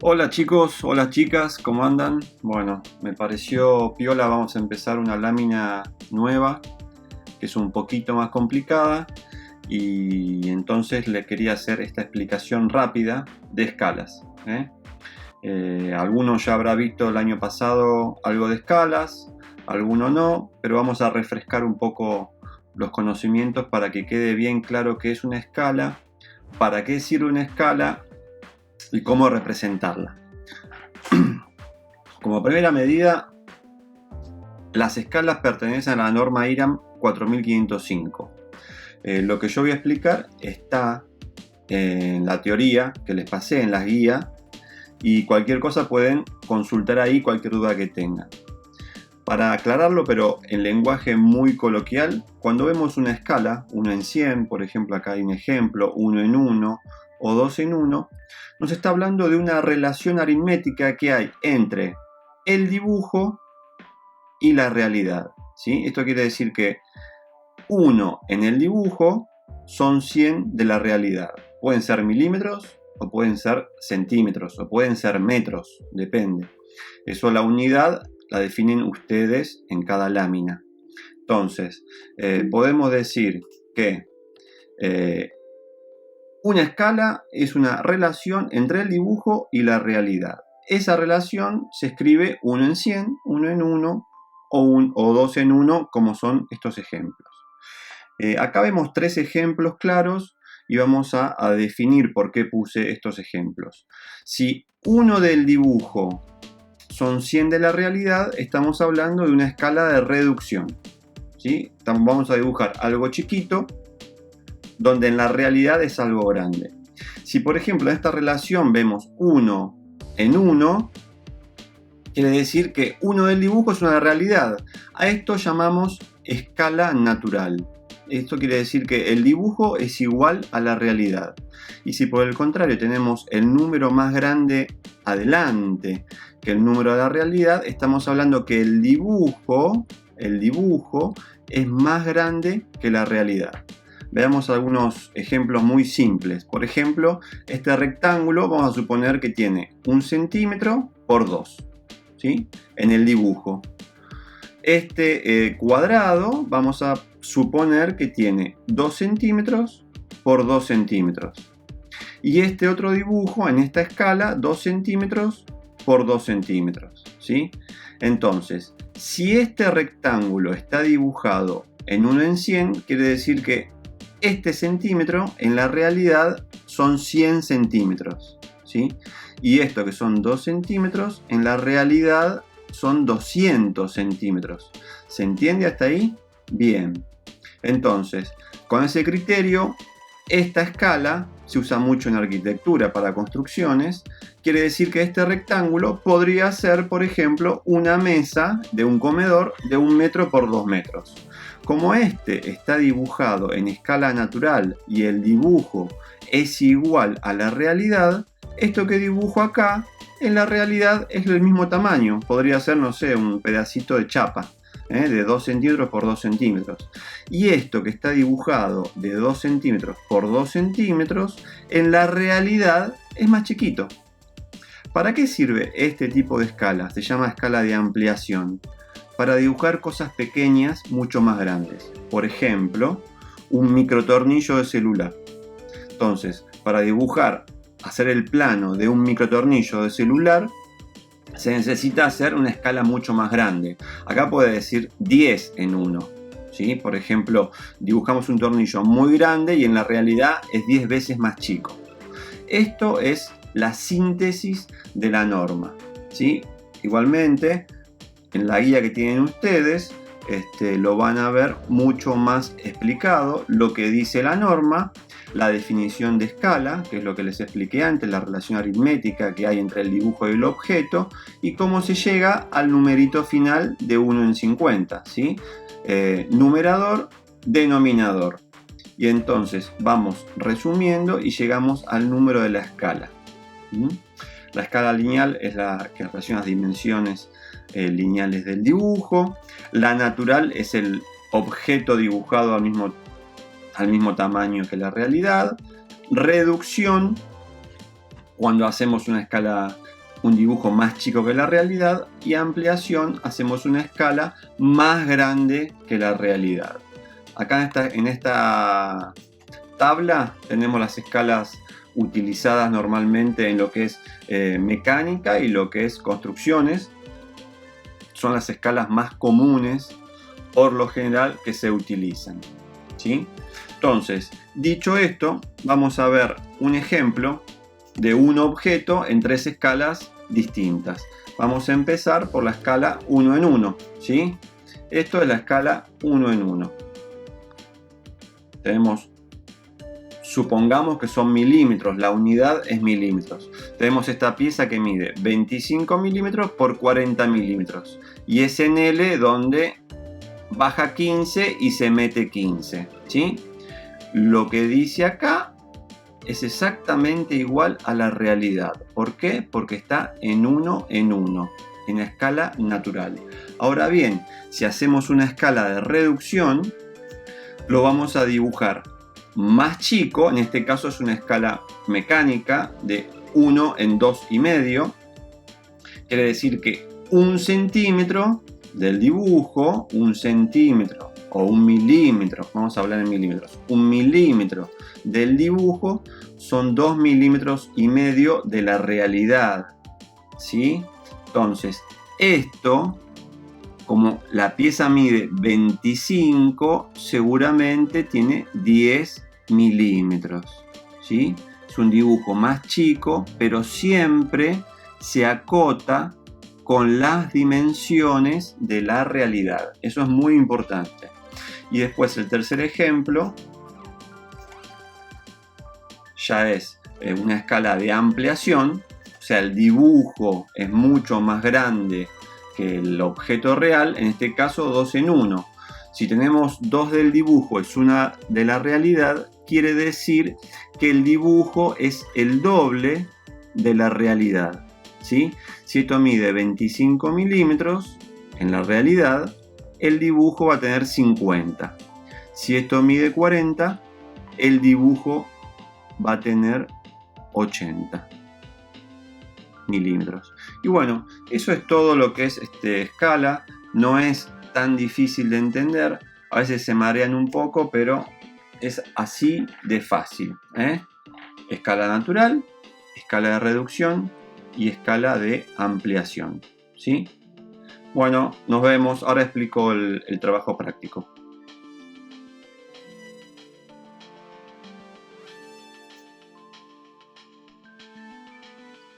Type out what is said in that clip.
Hola chicos, hola chicas, ¿cómo andan? Bueno, me pareció piola, vamos a empezar una lámina nueva que es un poquito más complicada y entonces le quería hacer esta explicación rápida de escalas. Alguno ya habrá visto el año pasado algo de escalas, alguno no, pero vamos a refrescar un poco los conocimientos para que quede bien claro qué es una escala, para qué sirve una escala y cómo representarla. Como primera medida, las escalas pertenecen a la norma IRAM 4505. Lo que yo voy a explicar está en la teoría que les pasé en las guías y cualquier cosa pueden consultar ahí cualquier duda que tengan. Para aclararlo, pero en lenguaje muy coloquial, cuando vemos una escala, 1 en 100, por ejemplo acá hay un ejemplo, 1 en 1 o 2 en 1, nos está hablando de una relación aritmética que hay entre el dibujo y la realidad, ¿sí? Esto quiere decir que 1 en el dibujo son 100 de la realidad. Pueden ser milímetros o pueden ser centímetros o pueden ser metros, depende. Eso la unidad la definen ustedes en cada lámina. Entonces, podemos decir que una escala es una relación entre el dibujo y la realidad. Esa relación se escribe 1 en 100, 1 en 1 o 2 en 1, como son estos ejemplos. Acá vemos 3 ejemplos claros y vamos a definir por qué puse estos ejemplos. Si 1 del dibujo son 100 de la realidad, estamos hablando de una escala de reducción, ¿sí? Vamos a dibujar algo chiquito donde en la realidad es algo grande. Si por ejemplo en esta relación vemos 1 en 1, quiere decir que 1 del dibujo es una realidad. A esto llamamos escala natural. Esto quiere decir que el dibujo es igual a la realidad. Y si por el contrario tenemos el número más grande adelante que el número de la realidad, estamos hablando que el dibujo es más grande que la realidad. Veamos algunos ejemplos muy simples. Por ejemplo, este rectángulo vamos a suponer que tiene 1 centímetro por 2, ¿sí? En el dibujo. Este cuadrado vamos a suponer que tiene 2 centímetros por 2 centímetros. Y este otro dibujo en esta escala, 2 centímetros por 2 centímetros, ¿sí? Entonces, si este rectángulo está dibujado en 1 en 100, quiere decir que este centímetro en la realidad son 100 centímetros, ¿sí? Y esto que son 2 centímetros en la realidad son 200 centímetros. ¿Se entiende hasta ahí? Bien. Entonces, con ese criterio, esta escala se usa mucho en arquitectura para construcciones. Quiere decir que este rectángulo podría ser, por ejemplo, una mesa de un comedor de 1 metro por 2 metros. Como este está dibujado en escala natural y el dibujo es igual a la realidad, esto que dibujo acá en la realidad es del mismo tamaño. Podría ser, no sé, un pedacito de chapa de 2 centímetros por 2 centímetros. Y esto que está dibujado de 2 centímetros por 2 centímetros, en la realidad es más chiquito. ¿Para qué sirve este tipo de escala? Se llama escala de ampliación. Para dibujar cosas pequeñas mucho más grandes. Por ejemplo, un microtornillo de celular. Entonces, para dibujar, hacer el plano de un microtornillo de celular, se necesita hacer una escala mucho más grande. Acá puede decir 10 en 1. ¿Sí? Por ejemplo, dibujamos un tornillo muy grande y en la realidad es 10 veces más chico. Esto es la síntesis de la norma, ¿sí? Igualmente, en la guía que tienen ustedes, lo van a ver mucho más explicado lo que dice la norma, la definición de escala, que es lo que les expliqué antes, la relación aritmética que hay entre el dibujo y el objeto, y cómo se llega al numerito final de 1 en 50, ¿sí? Numerador, denominador. Y entonces vamos resumiendo y llegamos al número de la escala. La escala lineal es la que relaciona las dimensiones lineales del dibujo. La natural es el objeto dibujado al mismo tamaño que la realidad. Reducción cuando hacemos una escala, un dibujo más chico que la realidad, y ampliación hacemos una escala más grande que la realidad. Acá en esta tabla tenemos las escalas utilizadas normalmente en lo que es mecánica y lo que es construcciones. Son las escalas más comunes por lo general que se utilizan, ¿sí? Entonces, dicho esto, vamos a ver un ejemplo de un objeto en 3 escalas distintas. Vamos a empezar por la escala 1 en 1, ¿sí? Esto es la escala 1 en 1. Supongamos que son milímetros, la unidad es milímetros. Tenemos esta pieza que mide 25 milímetros por 40 milímetros. Y es en L donde baja 15 y se mete 15, ¿sí? Lo que dice acá es exactamente igual a la realidad. ¿Por qué? Porque está en 1 en 1, en la escala natural. Ahora bien, si hacemos una escala de reducción, lo vamos a dibujar más chico. En este caso es una escala mecánica de 1 en 2,5. Quiere decir que 1 centímetro del dibujo, 1 centímetro o 1 milímetro, vamos a hablar en milímetros, 1 milímetro del dibujo son 2,5 milímetros de la realidad, ¿sí? Entonces, esto, como la pieza mide 25, seguramente tiene 10 milímetros, ¿sí? Es un dibujo más chico, pero siempre se acota con las dimensiones de la realidad. Eso es muy importante. Y después el tercer ejemplo ya es una escala de ampliación, o sea, el dibujo es mucho más grande que el objeto real, en este caso 2 en 1. Si tenemos 2 del dibujo es 1 de la realidad, quiere decir que el dibujo es el doble de la realidad, ¿sí? Si esto mide 25 milímetros, en la realidad, el dibujo va a tener 50. Si esto mide 40, el dibujo va a tener 80 milímetros. Y bueno, eso es todo lo que es escala. No es tan difícil de entender. A veces se marean un poco, pero es así de fácil, ¿eh? Escala natural, escala de reducción y escala de ampliación, ¿sí? Bueno, nos vemos. Ahora explico el trabajo práctico.